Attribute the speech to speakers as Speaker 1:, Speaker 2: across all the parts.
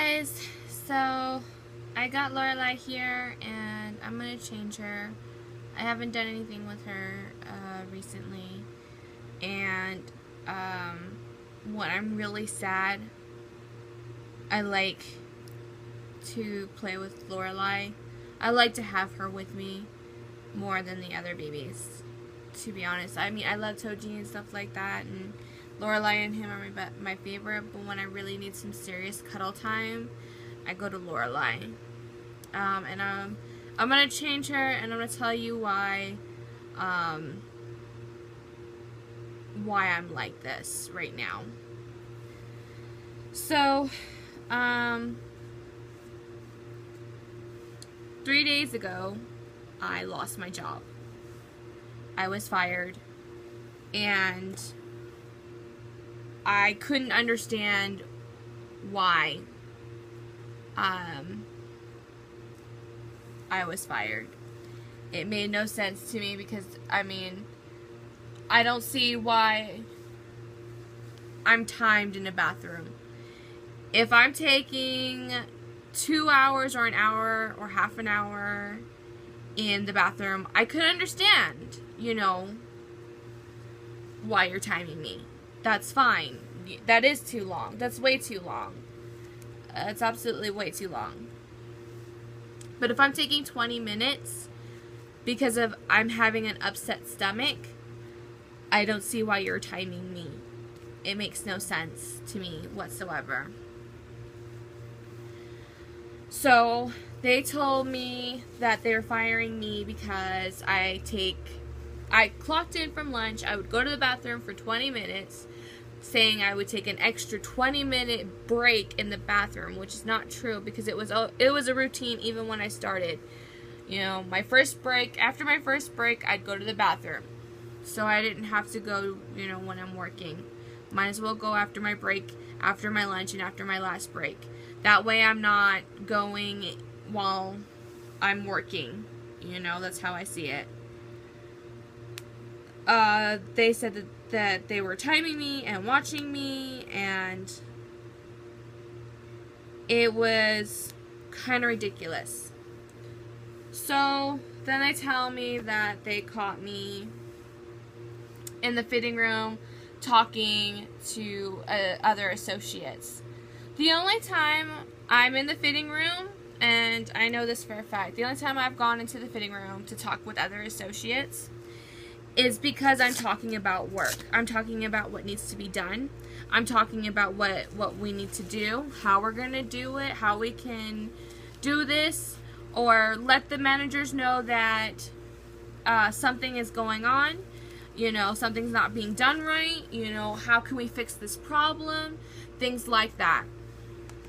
Speaker 1: guys, so I got Lorelai here and I'm gonna change her. I haven't done anything with her recently, and when I'm really sad, I like to play with Lorelai. I like to have her with me more than the other babies, to be honest. I mean, I love Toji and stuff like that, and Lorelai and him are my favorite, but when I really need some serious cuddle time, I go to Lorelai. I'm going to change her, and I'm going to tell you why I'm like this right now. So, 3 days ago, I lost my job. I was fired, and I couldn't understand why I was fired. It made no sense to me because, I mean, I don't see why I'm timed in a bathroom. If I'm taking 2 hours or an hour or half an hour in the bathroom, I could understand, why you're timing me. That's fine. That is too long. That's way too long. It's absolutely way too long. But if I'm taking 20 minutes because of I'm having an upset stomach, I don't see why you're timing me. It makes no sense to me whatsoever. So they told me that they're firing me because I clocked in from lunch, I would go to the bathroom for 20 minutes, saying I would take an extra 20-minute break in the bathroom, which is not true because it was a routine even when I started. My first break, after my first break, I'd go to the bathroom. So I didn't have to go, when I'm working. Might as well go after my break, after my lunch, and after my last break. That way I'm not going while I'm working. That's how I see it. They said that they were timing me and watching me, and it was kind of ridiculous. So then they tell me that they caught me in the fitting room talking to other associates. The only time I'm in the fitting room, and I know this for a fact, the only time I've gone into the fitting room to talk with other associates is because I'm talking about work. I'm talking about what needs to be done. I'm talking about what we need to do, how we're going to do it, how we can do this, or let the managers know that something is going on, something's not being done right, how can we fix this problem, things like that.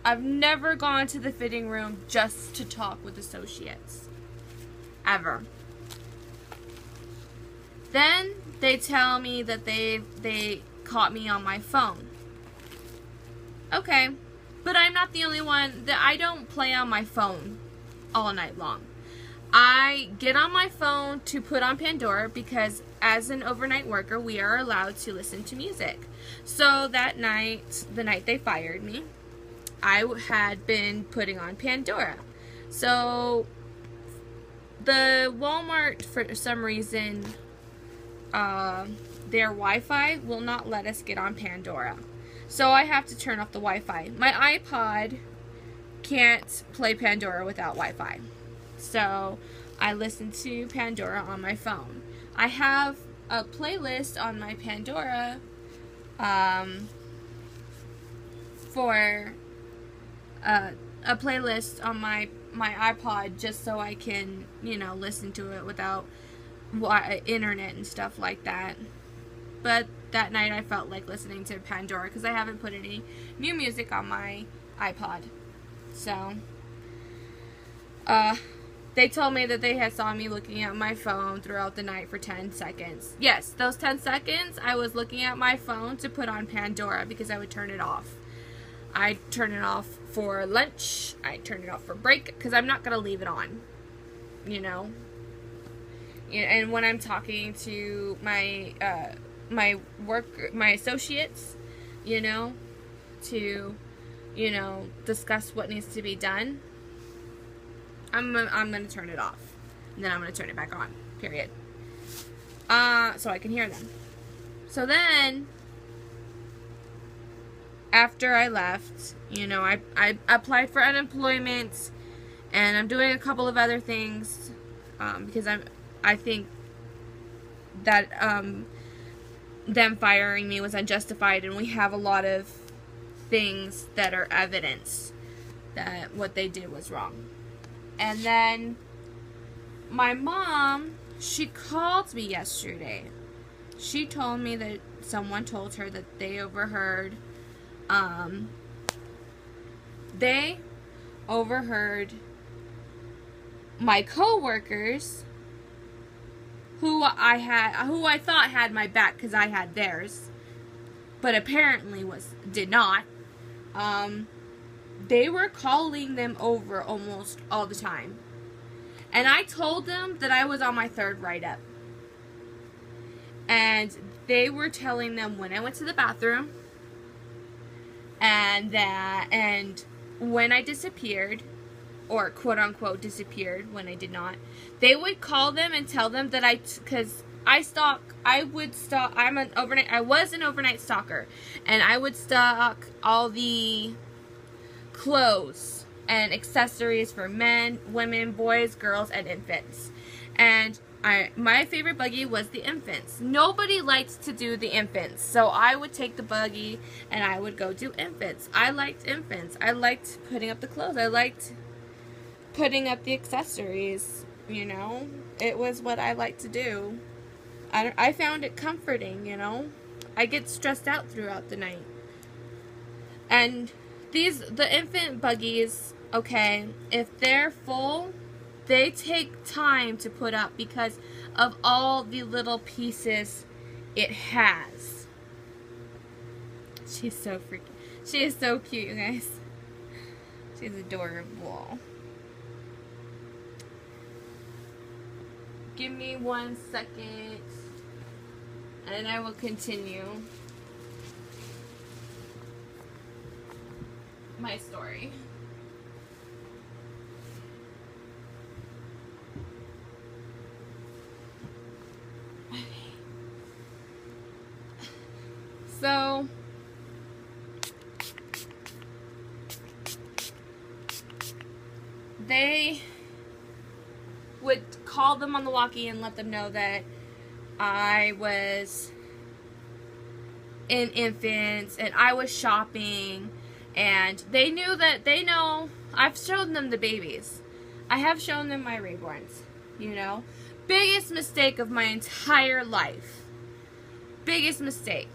Speaker 1: I've never gone to the fitting room just to talk with associates. Ever. Then they tell me that they caught me on my phone. Okay, but I'm not the only one. I don't play on my phone all night long. I get on my phone to put on Pandora because as an overnight worker, we are allowed to listen to music. So that night, the night they fired me, I had been putting on Pandora. So the Walmart, for some reason, their Wi-Fi will not let us get on Pandora. So I have to turn off the Wi-Fi. My iPod can't play Pandora without Wi-Fi. So I listen to Pandora on my phone. I have a playlist on my Pandora for a playlist on my iPod just so I can, listen to it without internet and stuff like that. But that night I felt like listening to Pandora because I haven't put any new music on my iPod. So they told me that they had saw me looking at my phone throughout the night for 10 seconds. Yes, those 10 seconds I was looking at my phone to put on Pandora because I would turn it off. I turn it off for lunch. I turn it off for break because I'm not going to leave it on. And when I'm talking to my my associates, to you know, discuss what needs to be done, I'm going to turn it off. And then I'm going to turn it back on. Period. So I can hear them. So then, after I left, you know, I applied for unemployment, and I'm doing a couple of other things, because I think that them firing me was unjustified, and we have a lot of things that are evidence that what they did was wrong. And then my mom, she called me yesterday. She told me that someone told her that they overheard my coworkers who I thought had my back because I had theirs, but apparently did not. They were calling them over almost all the time. And I told them that I was on my third write-up. And they were telling them when I went to the bathroom, and when I disappeared, or quote-unquote disappeared when I did not, they would call them and tell them that I was an overnight stalker, and I would stalk all the clothes and accessories for men, women, boys, girls, and infants. And my favorite buggy was the infants. Nobody liked to do the infants, so I would take the buggy and I would go do infants. I liked infants. I liked putting up the clothes. I liked putting up the accessories, you know. It was what I liked to do. I found it comforting, you know. I get stressed out throughout the night. And the infant buggies, okay, if they're full, they take time to put up because of all the little pieces it has. She's so freaking. She is so cute, you guys. She's adorable. Give me 1 second, and I will continue my story. So, they would call them on the walkie and let them know that I was in infants and I was shopping, and they know I've shown them the babies. I have shown them my reborns, you know. Biggest mistake of my entire life. Biggest mistake.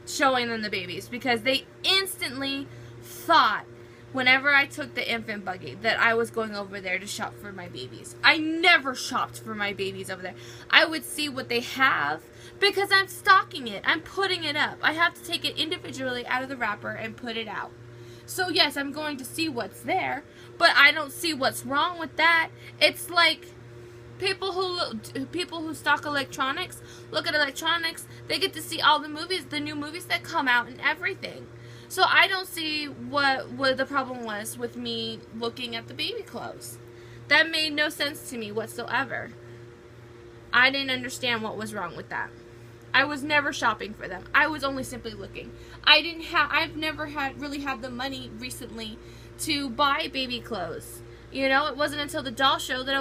Speaker 1: Showing them the babies, because they instantly thought whenever I took the infant buggy that I was going over there to shop for my babies. I never shopped for my babies over there. I would see what they have because I'm stocking it. I'm putting it up. I have to take it individually out of the wrapper and put it out. So yes, I'm going to see what's there, but I don't see what's wrong with that. It's like people who stock electronics, look at electronics, they get to see all the movies, the new movies that come out and everything. So I don't see what the problem was with me looking at the baby clothes. That made no sense to me whatsoever. I didn't understand what was wrong with that. I was never shopping for them. I was only simply looking. I've never really had the money recently to buy baby clothes. You know, it wasn't until the doll show that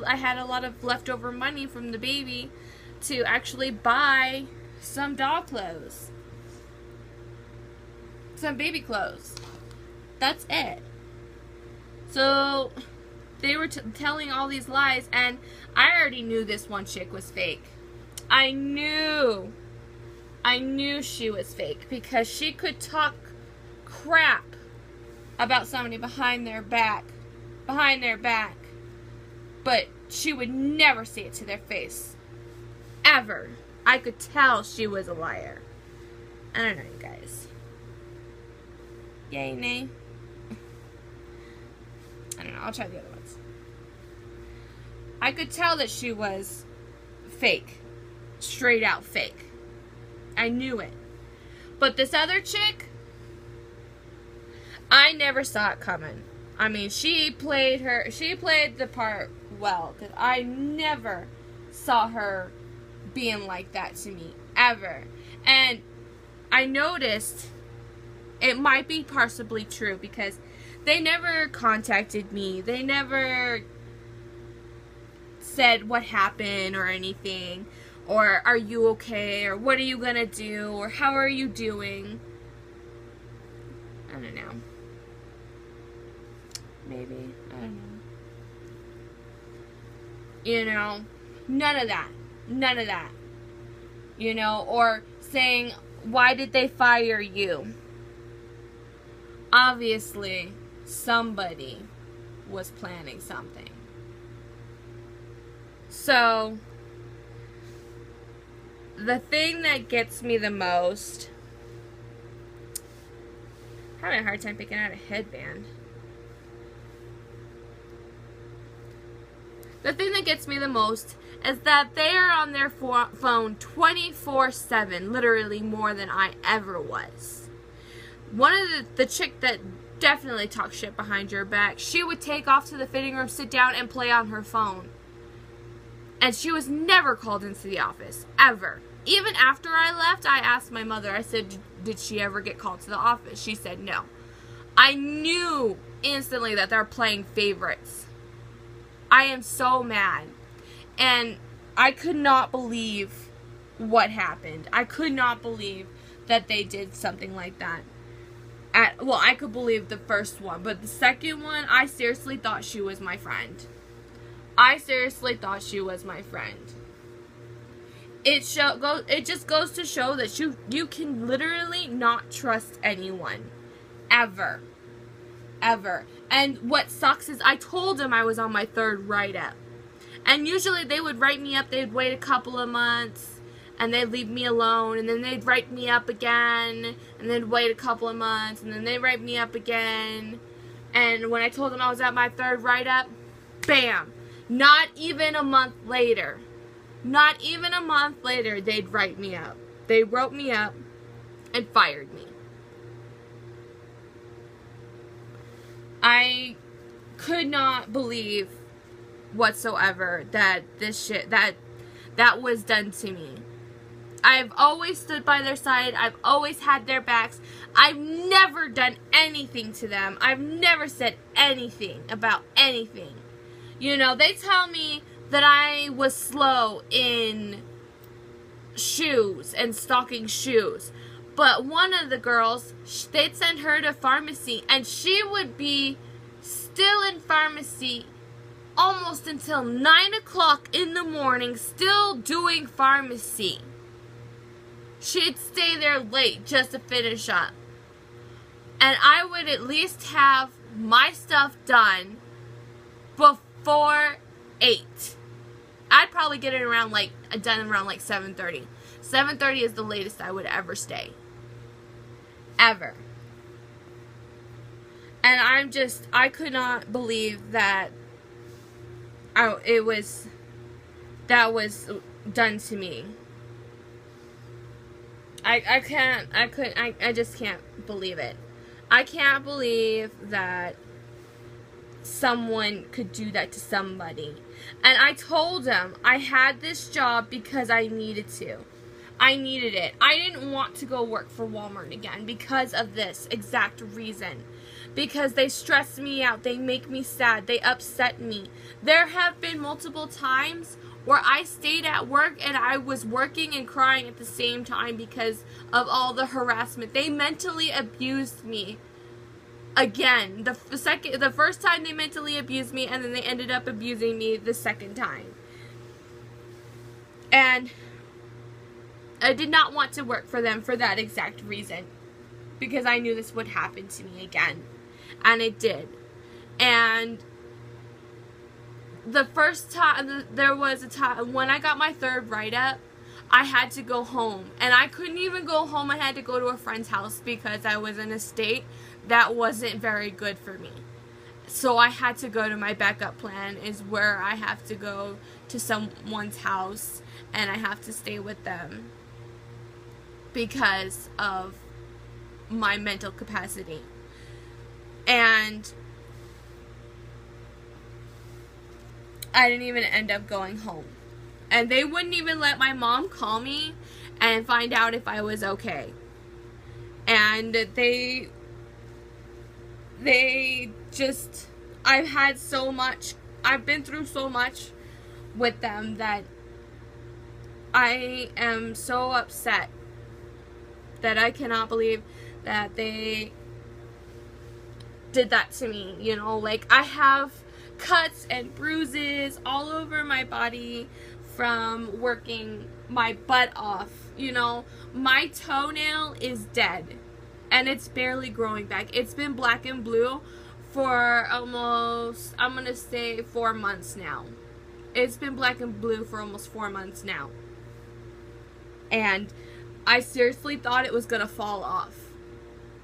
Speaker 1: I had a lot of leftover money from the baby to actually buy some doll clothes. Some baby clothes. That's it. So, they were telling all these lies, and I already knew this one chick was fake. I knew she was fake because she could talk crap about somebody behind their back, but she would never say it to their face, ever. I could tell she was a liar. I don't know, you guys. Yay, nay. I don't know, I'll try the other ones. I could tell that she was fake. Straight out fake. I knew it. But this other chick, I never saw it coming. I mean, she played the part well, because I never saw her being like that to me, ever. And I noticed it might be possibly true, because they never contacted me. They never said what happened or anything, or are you okay, or what are you gonna do, or how are you doing. I don't know. Maybe. I don't know. You know, none of that. None of that. You know, or saying, why did they fire you? Obviously, somebody was planning something. So, the thing that gets me the most, I'm having a hard time picking out a headband. The thing that gets me the most is that they are on their phone 24/7, literally more than I ever was. One of the chick that definitely talks shit behind your back, she would take off to the fitting room, sit down, and play on her phone. And she was never called into the office, ever. Even after I left, I asked my mother, I said, did she ever get called to the office? She said no. I knew instantly that they're playing favorites. I am so mad. And I could not believe what happened. I could not believe that they did something like that. Well, I could believe the first one, but the second one, I seriously thought she was my friend. I seriously thought she was my friend. It just goes to show that you can literally not trust anyone. Ever. Ever. And what sucks is I told them I was on my third write-up. And usually they would write me up, they'd wait a couple of months, and they'd leave me alone, and then they'd write me up again, and they'd wait a couple of months, and then they'd write me up again. And when I told them I was at my third write-up, bam! Not even a month later, they'd write me up. They wrote me up and fired me. I could not believe whatsoever that this shit, that was done to me. I've always stood by their side. I've always had their backs. I've never done anything to them. I've never said anything about anything. You know, they tell me that I was slow in shoes and stocking shoes. But one of the girls, they'd send her to pharmacy, and she would be still in pharmacy almost until 9 o'clock in the morning, still doing pharmacy. She'd stay there late just to finish up. And I would at least have my stuff done before 8. I'd probably get it done around 7:30. 7:30 is the latest I would ever stay. Ever. And I could not believe that that was done to me. I just can't believe it. I can't believe that someone could do that to somebody. And I told them I had this job because I needed to. I needed it. I didn't want to go work for Walmart again because of this exact reason. Because they stress me out. They make me sad. They upset me. There have been multiple times where I stayed at work and I was working and crying at the same time because of all the harassment. They mentally abused me. Again, the first time they mentally abused me, and then they ended up abusing me the second time. And I did not want to work for them for that exact reason, because I knew this would happen to me again. And it did. And the first time, there was a time when I got my third write-up, I had to go home. And I couldn't even go home. I had to go to a friend's house because I was in a state that wasn't very good for me. So I had to go to my backup plan, is where I have to go to someone's house and I have to stay with them because of my mental capacity. And I didn't even end up going home. And they wouldn't even let my mom call me and find out if I was okay. And they just, I've been through so much with them that I am so upset that I cannot believe that they did that to me. You know, like, I have cuts and bruises all over my body from working my butt off. You know, my toenail is dead and it's barely growing back. It's been black and blue for almost, I'm gonna say, 4 months now. It's been black and blue for almost 4 months now. And I seriously thought it was gonna fall off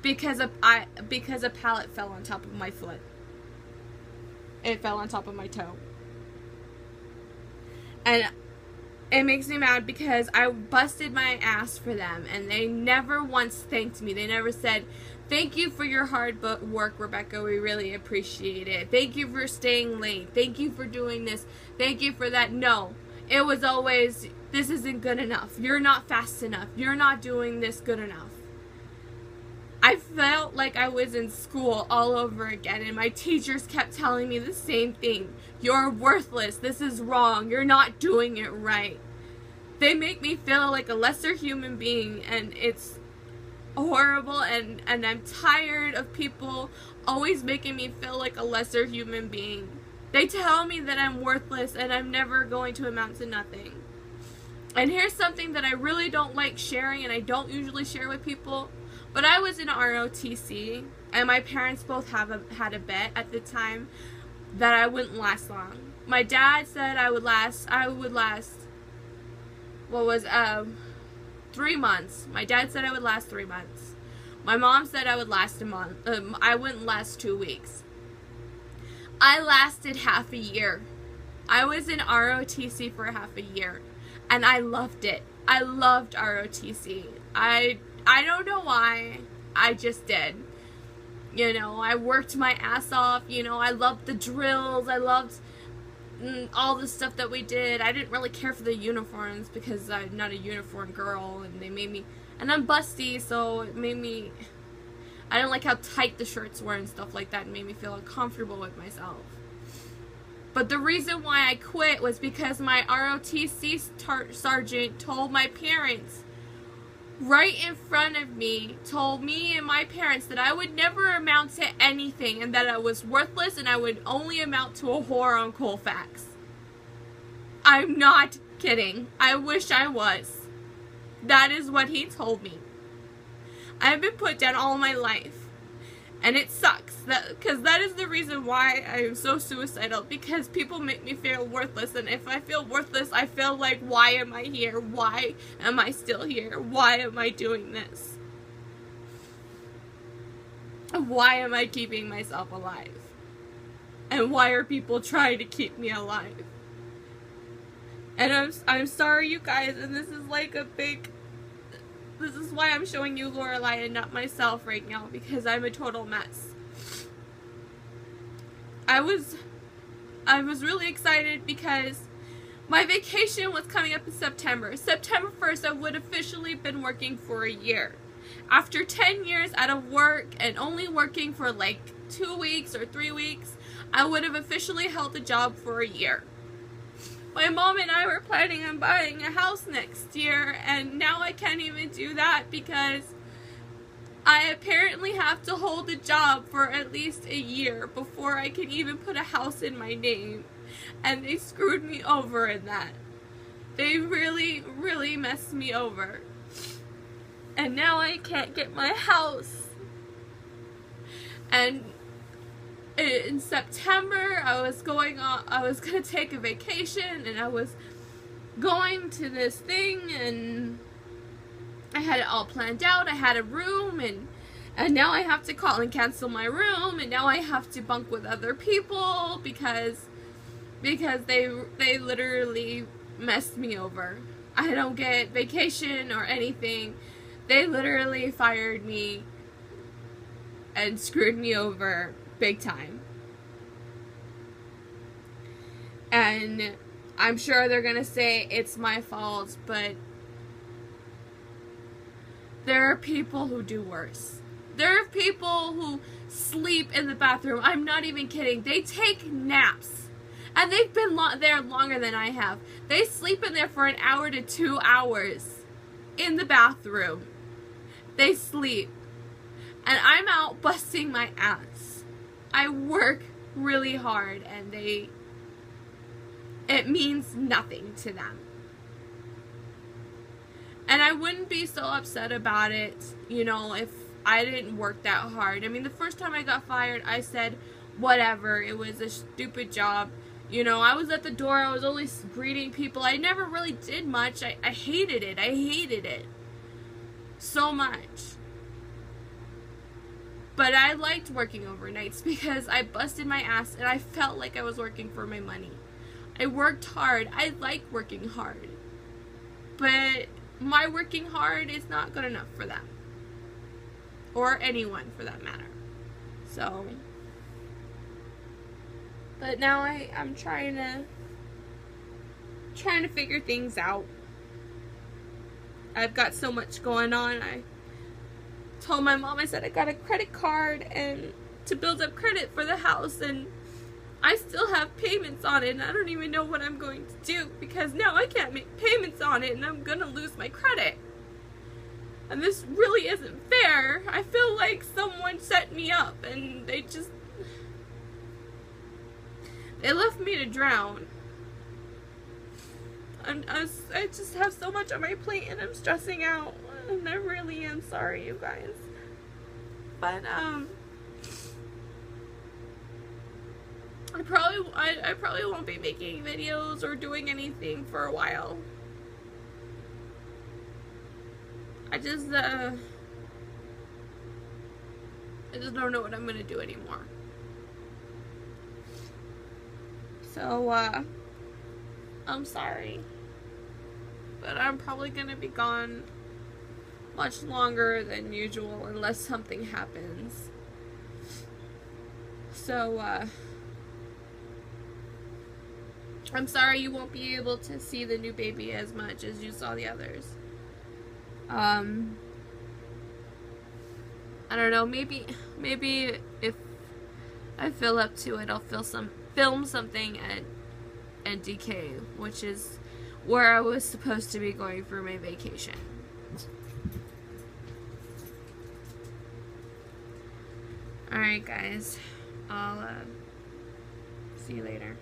Speaker 1: because a pallet fell on top of my foot. It fell on top of my toe. And it makes me mad because I busted my ass for them and they never once thanked me. They never said, "Thank you for your hard work, Rebecca. We really appreciate it. Thank you for staying late. Thank you for doing this. Thank you for that." No. It was always, "This isn't good enough. You're not fast enough. You're not doing this good enough." I felt like I was in school all over again, and my teachers kept telling me the same thing. "You're worthless. This is wrong. You're not doing it right." They make me feel like a lesser human being, and it's horrible, and I'm tired of people always making me feel like a lesser human being. They tell me that I'm worthless and I'm never going to amount to nothing. And here's something that I really don't like sharing, and I don't usually share with people, but I was in ROTC, and my parents both had a bet at the time that I wouldn't last long. My dad said I would last, 3 months. My dad said I would last 3 months. My mom said I would last a month. I wouldn't last 2 weeks. I lasted half a year. I was in ROTC for half a year, and I loved it. I loved ROTC. I don't know why. I just did. You know, I worked my ass off. You know, I loved the drills. I loved all the stuff that we did. I didn't really care for the uniforms because I'm not a uniform girl, and they made me, and I'm busty, so it made me, I didn't like how tight the shirts were and stuff like that. It made me feel uncomfortable with myself. But the reason why I quit was because my ROTC sergeant told my parents, right in front of me, told me and my parents that I would never amount to anything and that I was worthless and I would only amount to a whore on Colfax. I'm not kidding. I wish I was. That is what he told me. I've been put down all my life. And it sucks, because that is the reason why I am so suicidal, because people make me feel worthless, and if I feel worthless, I feel like, why am I here? Why am I still here? Why am I doing this? Why am I keeping myself alive? And why are people trying to keep me alive? And I'm sorry, you guys, and this is like a big... This is why I'm showing you Lorelai and not myself right now, because I'm a total mess. I was really excited because my vacation was coming up in September. September 1st, I would officially been working for a year. After 10 years out of work and only working for like 2 weeks or 3 weeks, I would have officially held a job for a year. My mom and I were planning on buying a house next year, and now I can't even do that because I apparently have to hold a job for at least a year before I can even put a house in my name. And they screwed me over in that. They really, really messed me over. And now I can't get my house. And in September, I was gonna take a vacation, and I was going to this thing, and I had it all planned out. I had a room, and now I have to call and cancel my room, and now I have to bunk with other people because they literally messed me over. I don't get vacation or anything. They literally fired me and screwed me over big time. And I'm sure they're gonna say it's my fault, but there are people who do worse. There are people who sleep in the bathroom. I'm not even kidding. They take naps. And they've been there longer than I have. They sleep in there for an hour to 2 hours in the bathroom. They sleep. And I'm out busting my ass. I work really hard and it means nothing to them. And I wouldn't be so upset about it, you know, if I didn't work that hard. I mean, the first time I got fired, I said, whatever, it was a stupid job. You know, I was at the door, I was only greeting people. I never really did much. I hated it. I hated it so much. But I liked working overnights because I busted my ass and I felt like I was working for my money. I worked hard. I like working hard. But my working hard is not good enough for them. Or anyone for that matter. So, but now I'm trying to figure things out. I've got so much going on. I told my mom, I said I got a credit card and to build up credit for the house, and I still have payments on it, and I don't even know what I'm going to do because now I can't make payments on it and I'm gonna lose my credit. And this really isn't fair. I feel like someone set me up and they left me to drown. I just have so much on my plate and I'm stressing out. And I really am sorry, you guys. But, I probably won't be making videos or doing anything for a while. I just don't know what I'm gonna do anymore. So, I'm sorry. But I'm probably gonna be gone much longer than usual unless something happens. So, I'm sorry you won't be able to see the new baby as much as you saw the others. I don't know, maybe if I feel up to it, I'll film something at NDK, which is where I was supposed to be going for my vacation. Alright guys, I'll see you later.